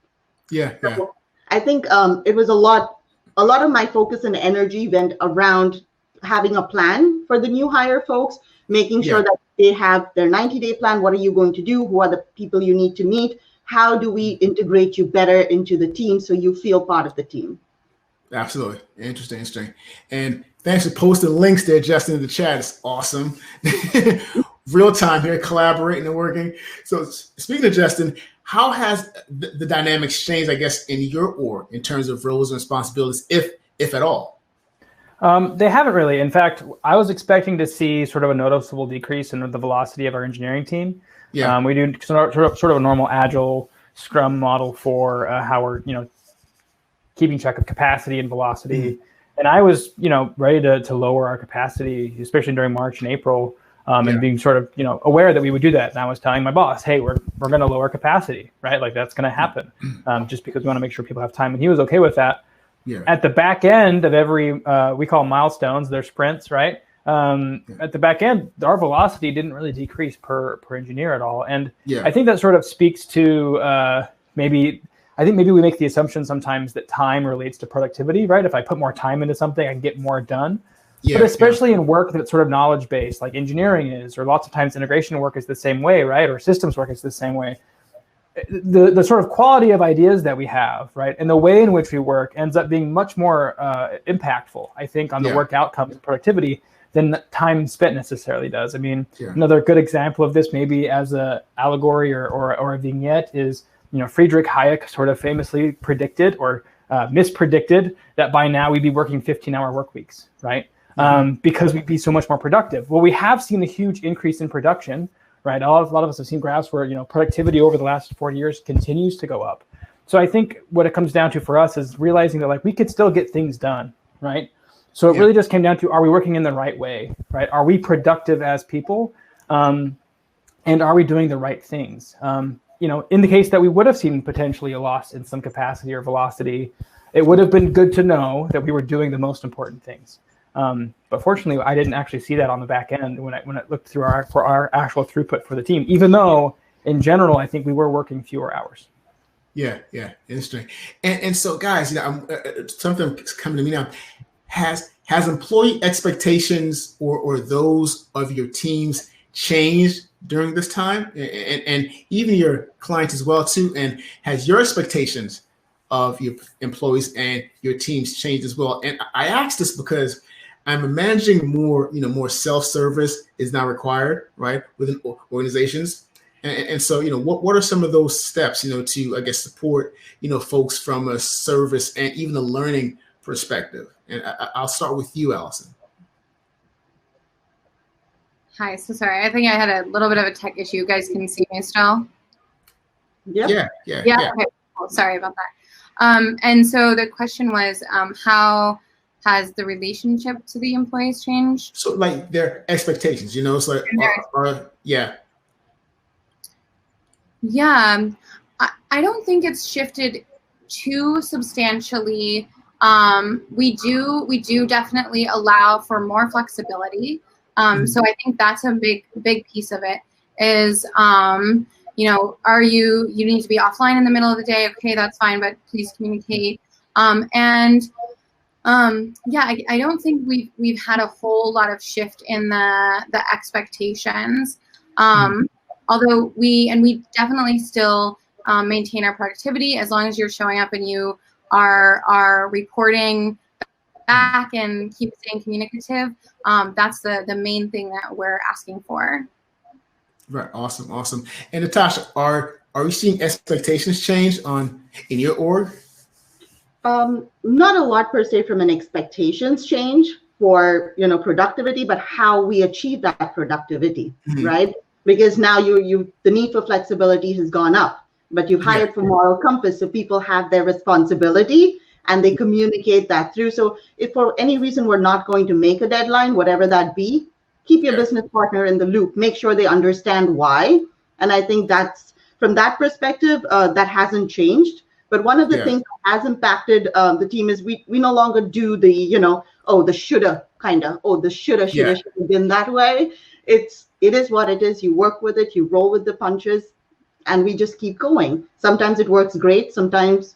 yeah, yeah, So I think it was a lot of my focus and energy went around having a plan for the new hire folks, making sure yeah. that they have their 90-day plan. What are you going to do? Who are the people you need to meet? How do we integrate you better into the team so you feel part of the team? Absolutely. Interesting, interesting. And thanks for posting links there, Justin, in the chat. It's awesome. Real time here, collaborating and working. So speaking of Justin, how has the dynamics changed, I guess, in your org in terms of roles and responsibilities, if at all? They haven't really. In fact, I was expecting to see sort of a noticeable decrease in the velocity of our engineering team. Yeah. We do sort of a normal agile Scrum model for how we're keeping track of capacity and velocity. And I was ready to lower our capacity, especially during March and April, and being sort of aware that we would do that. And I was telling my boss, hey, we're going to lower capacity, right? Like that's going to happen, just because we want to make sure people have time. And he was okay with that. Yeah. At the back end of every, we call them milestones, they're sprints, right? At the back end, our velocity didn't really decrease per engineer at all. And I think that sort of speaks to maybe we make the assumption sometimes that time relates to productivity, right? If I put more time into something, I can get more done. But especially in work that's sort of knowledge-based, like engineering is, or lots of times integration work is the same way, right? Or systems work is the same way. The sort of quality of ideas that we have, right, and the way in which we work ends up being much more impactful, I think, on the work outcomes and productivity than the time spent necessarily does. I mean, another good example of this, maybe as a allegory or a vignette, is Friedrich Hayek sort of famously predicted or mispredicted that by now we'd be working 15-hour work weeks, right? Because we'd be so much more productive. Well, we have seen a huge increase in production. Right, a lot of us have seen graphs where productivity over the last 40 years continues to go up. So I think what it comes down to for us is realizing that like we could still get things done, right? So it really just came down to, are we working in the right way, right? Are we productive as people, and are we doing the right things? In the case that we would have seen potentially a loss in some capacity or velocity, it would have been good to know that we were doing the most important things. But fortunately, I didn't actually see that on the back end when I looked through our actual throughput for the team, even though in general, I think we were working fewer hours. Yeah, interesting. And so, guys, something's coming to me now. Has employee expectations or those of your teams changed during this time, and even your clients as well too? And has your expectations of your employees and your teams changed as well? And I ask this because I'm imagining more self-service is now required, right, within organizations. And so, what are some of those steps, to, I guess, support, folks from a service and even a learning perspective? And I'll start with you, Allison. Hi, so sorry. I think I had a little bit of a tech issue. You guys can see me still? Yeah. Okay, cool. Sorry about that. And so the question was, how has the relationship to the employees changed? So like their expectations, it's like, Yeah, I don't think it's shifted too substantially. We do definitely allow for more flexibility. So I think that's a big piece of it is, are you need to be offline in the middle of the day? Okay, that's fine, but please communicate. I don't think we've had a whole lot of shift in the expectations. Although we definitely still maintain our productivity as long as you're showing up and you are reporting back and keep staying communicative. That's the main thing that we're asking for. Right. Awesome. And Natasha, are we seeing expectations change in your org? Not a lot per se from an expectations change for productivity, but how we achieve that productivity, right? because now the need for flexibility has gone up, but you've hired for moral compass, so people have their responsibility and they communicate that through. So if for any reason we're not going to make a deadline, whatever that be, keep your business partner in the loop, make sure they understand why. And I think that's, from that perspective, that hasn't changed. But one of the things that has impacted the team is we no longer do the, the shoulda kind of, the shoulda been that way. It is what it is. You work with it, you roll with the punches, and we just keep going. Sometimes it works great. Sometimes,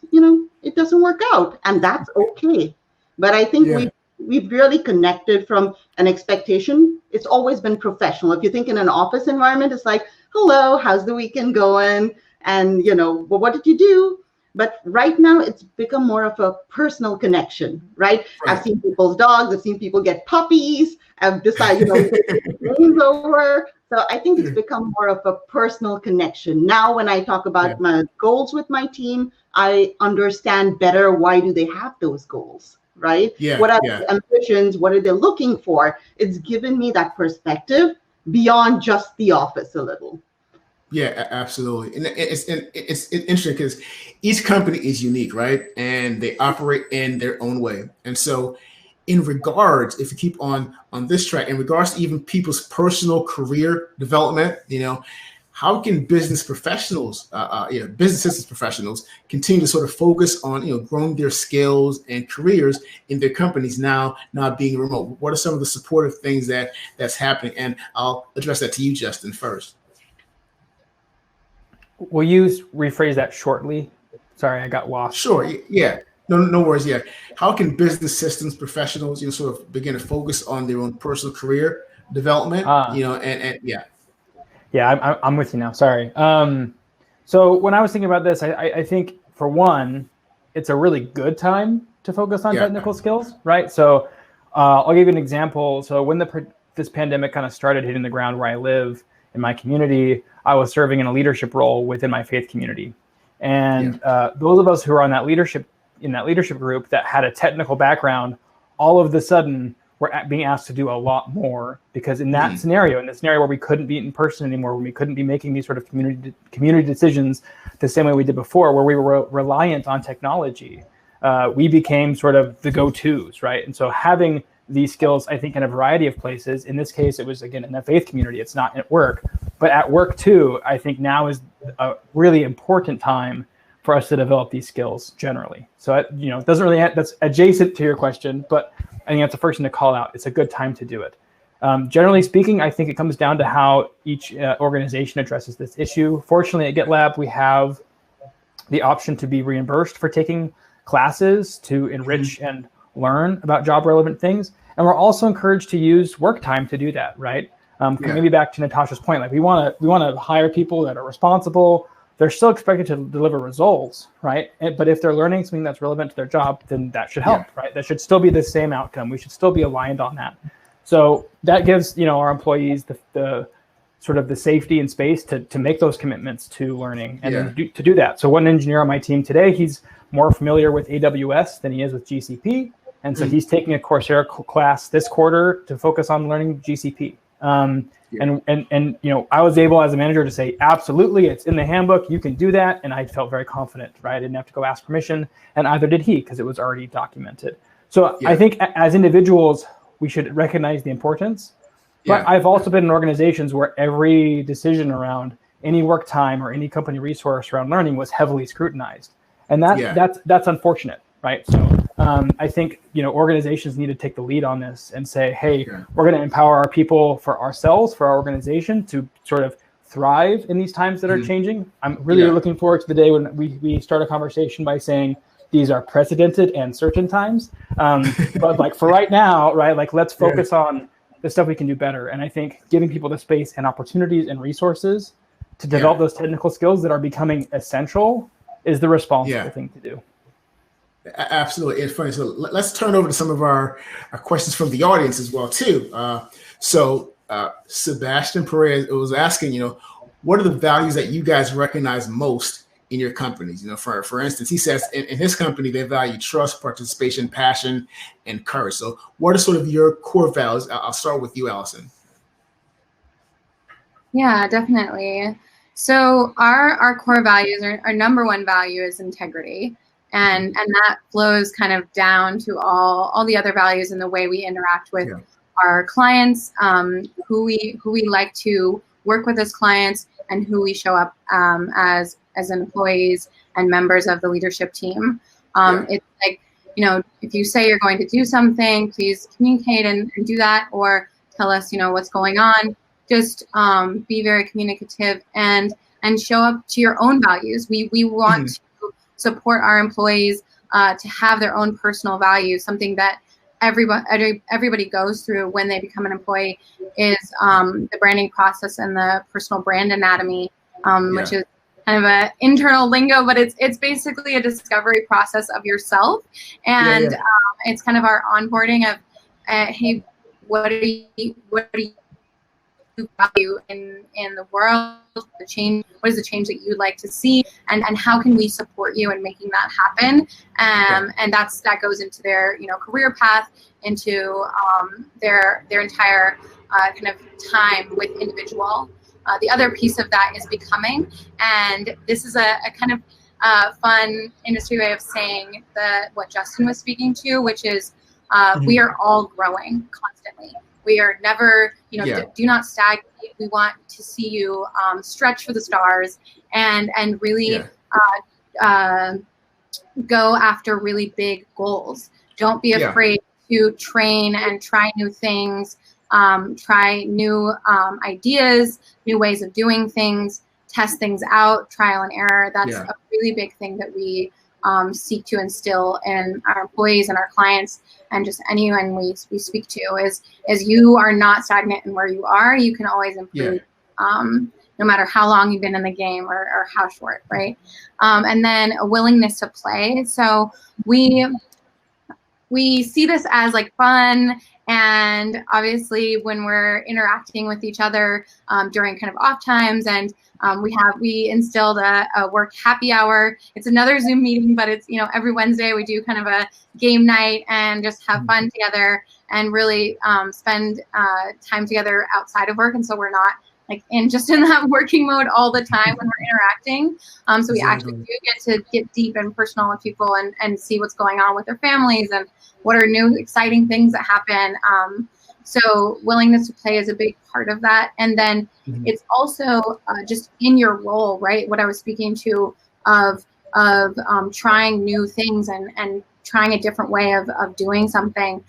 it doesn't work out, and that's okay. But I think we've really connected from an expectation. It's always been professional. If you think in an office environment, it's like, hello, how's the weekend going? And, well, what did you do? But right now, it's become more of a personal connection, right? I've seen people's dogs. I've seen people get puppies. I've decided, names over. So I think it's become more of a personal connection. Now, when I talk about my goals with my team, I understand better why do they have those goals, right? What are their ambitions? What are they looking for? It's given me that perspective beyond just the office a little. Yeah, absolutely. And it's interesting because each company is unique, right? And they operate in their own way. And so in regards, if you keep on this track, in regards to even people's personal career development, how can business professionals, business systems professionals continue to sort of focus on, growing their skills and careers in their companies now being remote? What are some of the supportive things that's happening? And I'll address that to you, Justin, first. Will you rephrase that shortly? Sorry, I got lost. Sure. Yeah. No worries. Yeah. How can business systems professionals, sort of begin to focus on their own personal career development? And yeah. Yeah, I'm with you now. Sorry. So when I was thinking about this, I think for one, it's a really good time to focus on technical skills, right? So I'll give you an example. So when this pandemic kind of started hitting the ground where I live in my community, I was serving in a leadership role within my faith community. And those of us who are in that leadership group that had a technical background, all of the sudden were being asked to do a lot more, because in that scenario, where we couldn't be in person anymore, when we couldn't be making these sort of community decisions the same way we did before, where we were reliant on technology, we became sort of the go-tos, right? And so having these skills, I think, in a variety of places. In this case, it was, again, in the faith community. It's not at work. But at work, too, I think now is a really important time for us to develop these skills generally. So, it doesn't really, that's adjacent to your question, but I think that's the first thing to call out. It's a good time to do it. Generally speaking, I think it comes down to how each organization addresses this issue. Fortunately, at GitLab, we have the option to be reimbursed for taking classes to enrich and learn about job relevant things. And we're also encouraged to use work time to do that, right? Maybe back to Natasha's point, like we want to hire people that are responsible. They're still expected to deliver results, right? But if they're learning something that's relevant to their job, then that should help, right? That should still be the same outcome. We should still be aligned on that. So that gives, our employees the sort of the safety and space to make those commitments to learning and to do that. So one engineer on my team today, he's more familiar with AWS than he is with GCP. And so he's taking a Coursera class this quarter to focus on learning GCP. And I was able as a manager to say, absolutely, it's in the handbook, you can do that. And I felt very confident, right? I didn't have to go ask permission, and either did he, because it was already documented. So I think as individuals, we should recognize the importance. But I've also been in organizations where every decision around any work time or any company resource around learning was heavily scrutinized. And that's unfortunate, right? So I think, organizations need to take the lead on this and say, hey, we're going to empower our people for ourselves, for our organization, to sort of thrive in these times that are changing. I'm really looking forward to the day when we start a conversation by saying these are precedented and certain times. But like for right now, right, like let's focus on the stuff we can do better. And I think giving people the space and opportunities and resources to develop those technical skills that are becoming essential is the responsible thing to do. Absolutely. It's funny. So let's turn over to some of our questions from the audience as well, too. Sebastian Perez was asking, what are the values that you guys recognize most in your companies? For instance, he says in his company, they value trust, participation, passion, and courage. So what are sort of your core values? I'll start with you, Allison. Yeah, definitely. So our core values, our number one value is integrity. And that flows kind of down to all the other values in the way we interact with our clients, who we like to work with as clients, and who we show up as employees and members of the leadership team. It's like, if you say you're going to do something, please communicate and do that, or tell us, what's going on. Just be very communicative and show up to your own values. We want to support our employees to have their own personal values. Something that everybody goes through when they become an employee is the branding process and the personal brand anatomy, which is kind of an internal lingo, but it's basically a discovery process of yourself, and it's kind of our onboarding of, hey, what are you value in the world, the change, what is the change that you'd like to see, and how can we support you in making that happen, and that goes into their career path, into their entire kind of time with individual. The other piece of that is becoming, and this is a kind of fun industry way of saying what Justin was speaking to, which is we are all growing constantly. We are never, do not stagnate. We want to see you stretch for the stars and really go after really big goals. Don't be afraid to train and try new things, try new ideas, new ways of doing things, test things out, trial and error. That's a really big thing that we seek to instill in our employees and our clients, and just anyone we speak to, is you are not stagnant in where you are. You can always improve, no matter how long you've been in the game or how short, right? And then a willingness to play. So we see this as like fun, and obviously when we're interacting with each other during kind of off times, and we instilled a work happy hour. It's another Zoom meeting, but it's every Wednesday we do kind of a game night and just have fun together and really spend time together outside of work. And so we're not like in that working mode all the time when we're interacting. So we actually do get to get deep and personal with people and see what's going on with their families and what are new exciting things that happen. So willingness to play is a big part of that. And then it's also just in your role, right? What I was speaking to of trying new things and trying a different way of doing something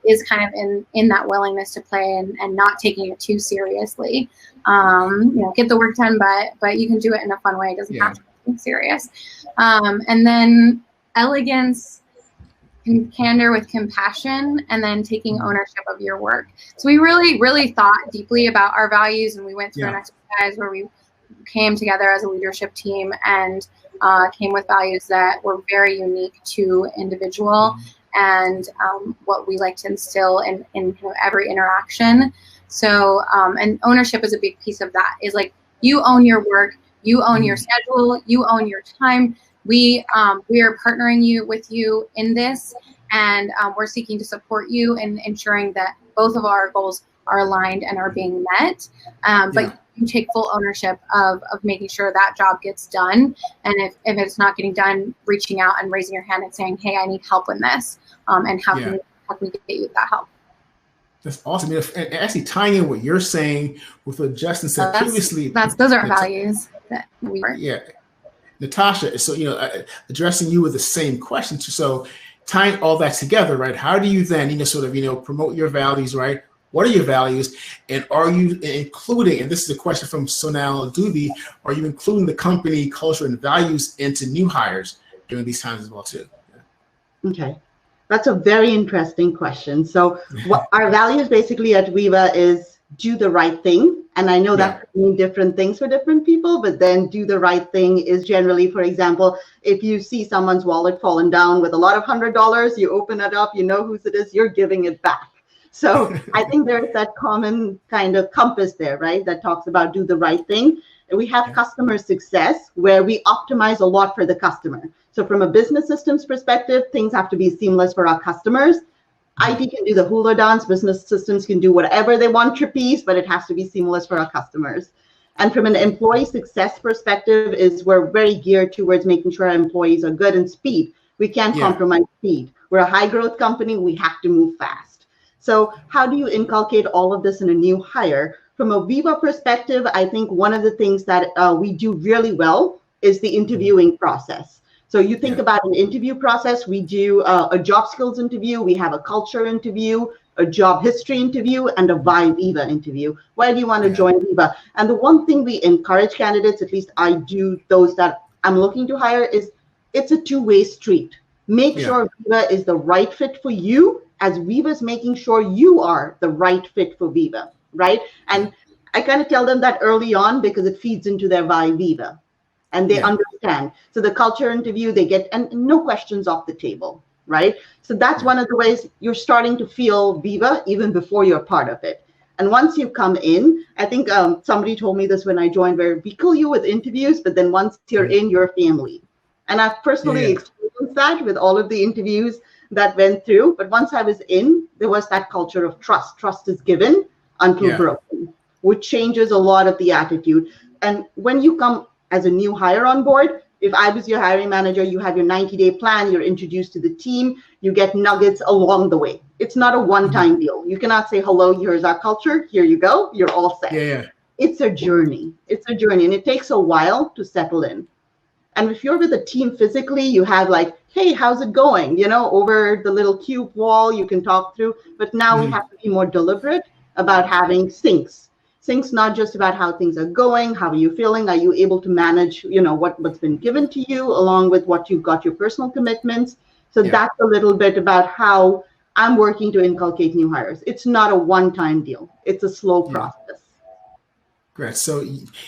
is kind of in that willingness to play and not taking it too seriously. Get the work done, but you can do it in a fun way. It doesn't have to be serious. And then elegance, candor with compassion, and then taking ownership of your work. So we really, really thought deeply about our values, and we went through an exercise where we came together as a leadership team and came with values that were very unique to individual and what we like to instill in every interaction. So, and ownership is a big piece of that, is like, you own your work, you own your schedule, you own your time. We are partnering with you in this, and we're seeking to support you in ensuring that both of our goals are aligned and are being met. But you take full ownership of making sure that job gets done. And if it's not getting done, reaching out and raising your hand and saying, hey, I need help in this. And how can we get you that help? That's awesome. And actually tying in what you're saying with what Justin said previously. Those are our values that we were. Natasha, so addressing you with the same question. So tying all that together, right? How do you then sort of promote your values, right? What are your values, and are you including? And this is a question from Sonal Dubey. Are you including the company culture and values into new hires during these times as well too? Okay, that's a very interesting question. So what our values basically at Viva is do the right thing. And I know that means different things for different people, but then do the right thing is generally, for example, if you see someone's wallet fallen down with a lot of $100, you open it up, you know whose it is, you're giving it back. So I think there's that common kind of compass there, right? That talks about do the right thing. And we have customer success where we optimize a lot for the customer. So from a business systems perspective, things have to be seamless for our customers. IT can do the hula dance, business systems can do whatever they want trapeze, but it has to be seamless for our customers. And from an employee success perspective is we're very geared towards making sure our employees are good, and speed. We can't compromise speed. We're a high growth company. We have to move fast. So how do you inculcate all of this in a new hire? From a Viva perspective, I think one of the things that we do really well is the interviewing process. So you think about an interview process, we do a job skills interview, we have a culture interview, a job history interview, and a Viva interview. Why do you want to join Viva? And the one thing we encourage candidates, at least I do, those that I'm looking to hire, is it's a two-way street. Make sure Viva is the right fit for you, as Viva is making sure you are the right fit for Viva, right? And I kind of tell them that early on because it feeds into their Viva. And they understand. So the culture interview, they get, and no questions off the table, right? So that's one of the ways you're starting to feel Viva even before you're part of it. And once you come in, I think somebody told me this when I joined, where we kill you with interviews, but then once you're in, you're family. And I've personally experienced that with all of the interviews that went through. But once I was in, there was that culture of trust. Trust is given until broken, which changes a lot of the attitude. And when you come as a new hire on board, if I was your hiring manager, you have your 90-day plan, you're introduced to the team, you get nuggets along the way. It's not a one-time deal. You cannot say, hello, here's our culture, here you go, you're all set. It's a journey. It's a journey, and it takes a while to settle in. And if you're with a team physically, you have like, hey, how's it going? You know, over the little cube wall, you can talk through. But now we have to be more deliberate about having syncs. Syncs not just about how things are going, how are you feeling? Are you able to manage, you know, what's been given to you along with what you've got, your personal commitments? So that's a little bit about how I'm working to inculcate new hires. It's not a one-time deal. It's a slow process. Great. So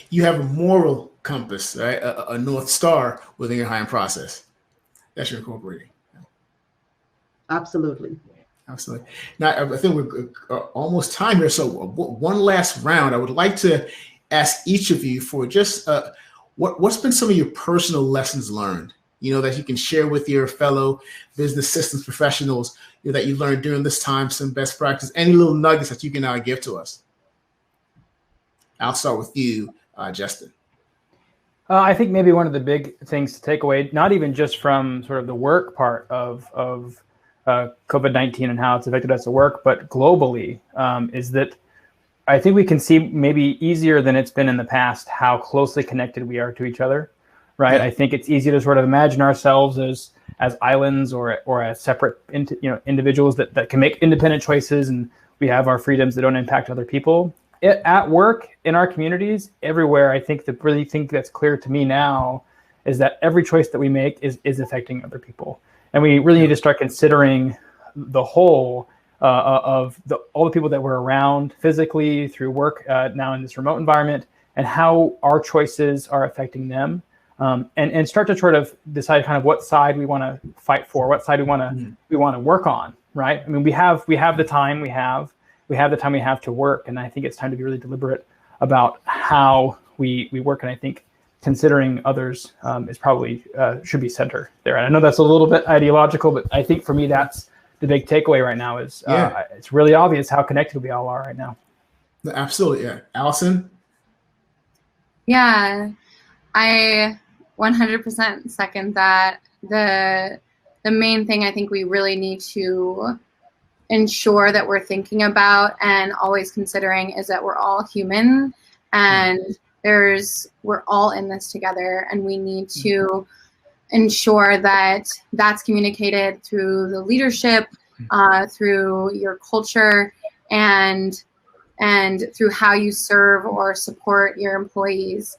you have a moral compass, right? A North Star within your hiring process. That's your incorporating. Absolutely. Absolutely. Now, I think we're almost time here. So one last round, I would like to ask each of you for just what's been some of your personal lessons learned, you know, that you can share with your fellow business systems professionals, you know, that you learned during this time, some best practice, any little nuggets that you can give to us. I'll start with you, Justin. I think maybe one of the big things to take away, not even just from sort of the work part of COVID-19 and how it's affected us at work, but globally, is that I think we can see maybe easier than it's been in the past how closely connected we are to each other, right? I think it's easy to sort of imagine ourselves as islands or as separate individuals that can make independent choices, and we have our freedoms that don't impact other people. At work, in our communities, everywhere, I think the really thing that's clear to me now is that every choice that we make is affecting other people. And we really need to start considering the whole of all the people that we're around physically through work now in this remote environment, and how our choices are affecting them, and start to sort of decide kind of what side we want to fight for, what side we want to work on, right? I mean, we have the time we have the time we have to work, and I think it's time to be really deliberate about how we work. And I think considering others is probably should be center there. And I know that's a little bit ideological, but I think for me that's the big takeaway right now is it's really obvious how connected we all are right now. Absolutely, yeah. Allison? Yeah, I 100% second that. The main thing I think we really need to ensure that we're thinking about and always considering is that we're all human, and we're all in this together, and we need to ensure that that's communicated through the leadership, through your culture, and through how you serve or support your employees.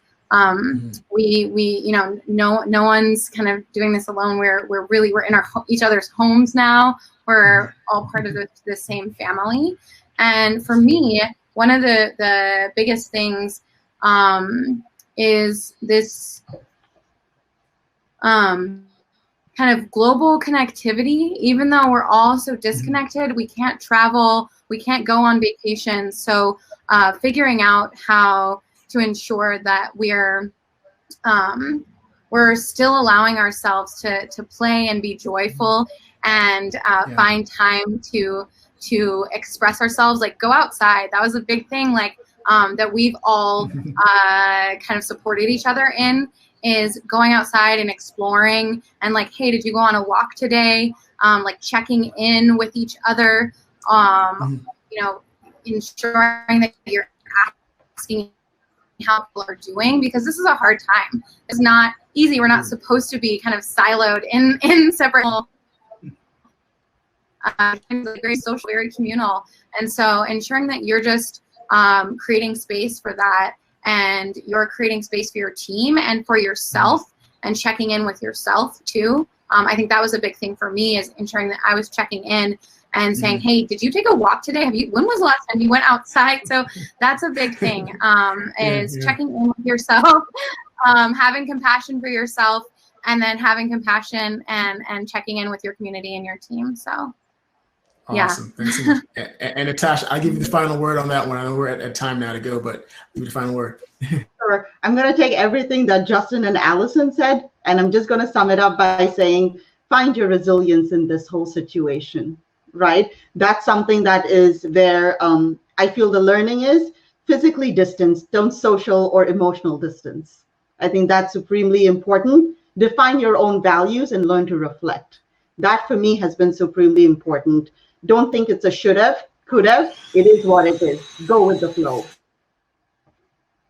We no one's kind of doing this alone. We're in each other's homes now. We're all part of the same family. And for me, one of the biggest things is this kind of global connectivity. Even though we're all so disconnected, we can't travel, we can't go on vacation. So figuring out how to ensure that we're still allowing ourselves to play and be joyful, and find time to express ourselves, like go outside. That was a big thing, like that we've all kind of supported each other in, is going outside and exploring, and like, hey, did you go on a walk today? Like checking in with each other, you know, ensuring that you're asking how people are doing, because this is a hard time. It's not easy. We're not supposed to be kind of siloed in separate, very social, very communal. And so ensuring that you're just creating space for that, and you're creating space for your team and for yourself, and checking in with yourself too. I think that was a big thing for me, is ensuring that I was checking in and saying, hey, did you take a walk today? When was the last time you went outside? So that's a big thing, is checking in with yourself, having compassion for yourself, and then having compassion and checking in with your community and your team. So awesome. Thanks so much. And Natasha, I'll give you the final word on that one. I know we're at time now to go, but give me the final word. Sure. I'm going to take everything that Justin and Allison said, and I'm just going to sum it up by saying, find your resilience in this whole situation, right? That's something that is where I feel the learning is physically distance, don't social or emotional distance. I think that's supremely important. Define your own values and learn to reflect. That for me has been supremely important. Don't think it's a should have, could have. It is what it is. Go with the flow.